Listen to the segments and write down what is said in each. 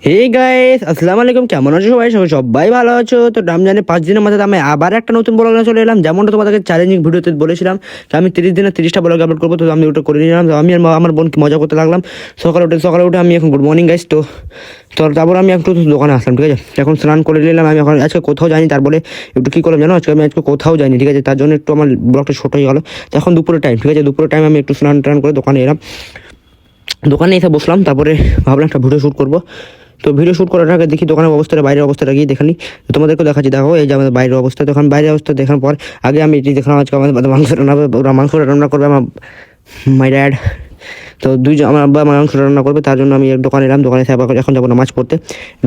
Hey guys, আসসালামু আলাইকুম। কেমন আছো সবাই? সবাই ভালো আছো তো? রমজানের 5 দিনের মাথায় আমি আবার একটা নতুন ব্লগ নিয়ে চলে এলাম। যেমনটা তোমাদেরকে চ্যালেঞ্জিং ভিডিওতে বলেছিলাম যে আমি 30 দিনে 30টা ব্লগ আপলোড করবো, তো আমি ওটা করে নিলাম। তো আমি আর আমার বোনকে মজা করতে লাগলাম। সকালে উঠে আমি এখন গুড মর্নিং গাইস। তো তারপর আমি একটু দোকানে আসলাম, ঠিক আছে। এখন স্নান করে নিলাম। আমি এখন আজকে কোথাও যাইনি, তারপরে একটু কী করলাম জানো, আজকে কোথাও যাইনি, ঠিক আছে। তার জন্য একটু আমার ব্লগটা ছোটো হয়ে গেলো। তো এখন দুপুরের টাইম, ঠিক আছে। দুপুরের টাইম আমি একটু স্নান টান করে দোকানে এলাম। দোকানে এসে বসলাম, তারপরে ভাবলাম একটা ভিডিও শ্যুট করবো। তো ভিডিও শ্যুট করার আগে দেখি দোকানের অবস্থাটা, বাইরের অবস্থাটা গিয়ে দেখানি। তো তোমাদেরকে দেখাচ্ছি, দেখো এই যে আমাদের বাইরের অবস্থা। তখন বাইরের অবস্থা দেখার পর আগে আমি এটি দেখলাম, আজকে আমাদের মাংস রান্না হবে। ওরা মাংস রান্না করবে আমার মাই ড্যাড। তো দুইজন, আমার আব্বা মাংস রান্না করবে, তার জন্য আমি দোকানে এলাম। দোকানে এসে আবার এখন যাবো নামাজ পড়তে।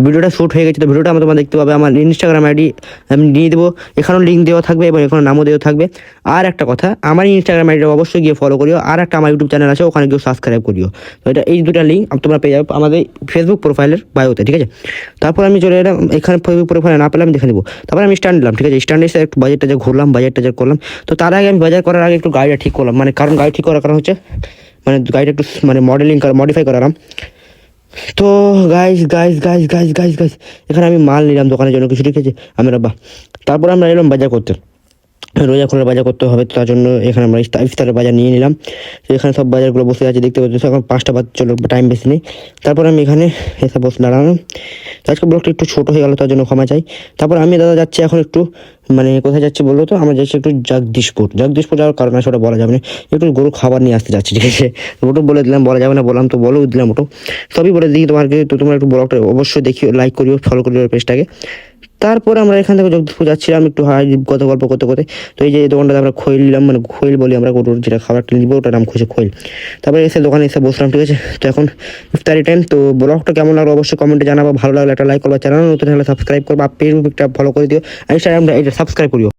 ভিডিওটা শ্যুট হয়ে গেছে, তো ভিডিওটা আমার তোমরা দেখতে পাবে। আমার ইনস্টাগ্রাম আইডি আমি দিয়ে দেবো, এখানেও লিঙ্ক দেওয়া থাকবে এবং এখানে নামও দেওয়া থাকবে। আর একটা কথা, আমার ইনস্টাগ্রাম আইডিটা অবশ্যই গিয়ে ফলো করিও। আর একটা আমার ইউটিউব চ্যানেল আছে, ওখানে গিয়ে সাবস্ক্রাইব করিও। তো এটা এই দুটা লিঙ্ক তোমরা পেয়ে যাবে আমাদের ফেসবুক প্রোফাইলের বায়োতে, ঠিক আছে। তারপর আমি চলে এলাম, এখানে ফেসবুক প্রোফাইলে না পেলে আমি দেখে নেবো। তারপর আমি স্ট্যান্ড নিলাম, ঠিক আছে। স্ট্যান্ডে এসে একটু বাজারটা যে ঘুরলাম, বাজারটা যে করলাম। তো তার আগে আমি বাজার করার আগে একটু গাড়িটা ঠিক করলাম, মানে কারণ গাড়ি ঠিক করার কারণ হচ্ছে মানে গাড়িটা একটু মানে মডিফাই করালাম। তো গাইস এখানে আমি মাল নিলাম দোকানের জন্য কিছু, ঠিক আছে। আমি আব্বা, তারপর আমরা এলাম বাজার করতে। রোজা খোলার বাজার করতে হবে, তো তার জন্য এখানে আমরা ইফতারের বাজার নিয়ে নিলাম। তো এখানে সব বাজারগুলো বসে আছে, দেখতে পাচ্ছি। এখন 5টা বাজে, চলো টাইম বেশি নেই। তারপর আমি এখানে এসে বসে দাঁড়ালাম। তো আজকে ব্লগটা একটু ছোটো হয়ে গেলো, তার জন্য ক্ষমা চাই। তারপর আমি দাদা যাচ্ছি এখন একটু, মানে কোথায় যাচ্ছি বললো তো? আমরা যাচ্ছি একটু জগদীশপুর যাওয়ার কারণ আছে, ওটা বলা যাবে না। একটু গরু খাবার নিয়ে আসতে যাচ্ছি, ঠিক আছে। ওটা বলে দিলাম, বলা যাবে না বললাম, তো বলেও দিলাম ওটা। সবই বলে দিই তোমাকে। তো তোমরা একটু ব্লগটা অবশ্যই দেখিও, লাইক করিও, ফলো করিও পেজটাকে। তারপরে আমরা এখান থেকে জগদীশপুর যাচ্ছিলাম একটু কথা গল্প করতে করতে। তো এই যে দোকানটাতে আমরা খৈল নিলাম, মানে খৈল বলি আমরা, গরুর যেটা খাবারটা নিবো ওটার নাম খুঁজে খৈল। তারপরে এসে দোকানে এসে বসলাম, ঠিক আছে। তো এখন ইফতারি টাইম। তো ব্লগটা কেমন লাগলো অবশ্যই কমেন্টে জানাবো। ভালো লাগলে একটা লাইক করবা, চ্যানেল নতুন হলে সাবস্ক্রাইব করবা, ফেসবুকটা ফলো করে দিও, ইনস্টাগ্রামটা এটা সাবস্ক্রাইব করিও।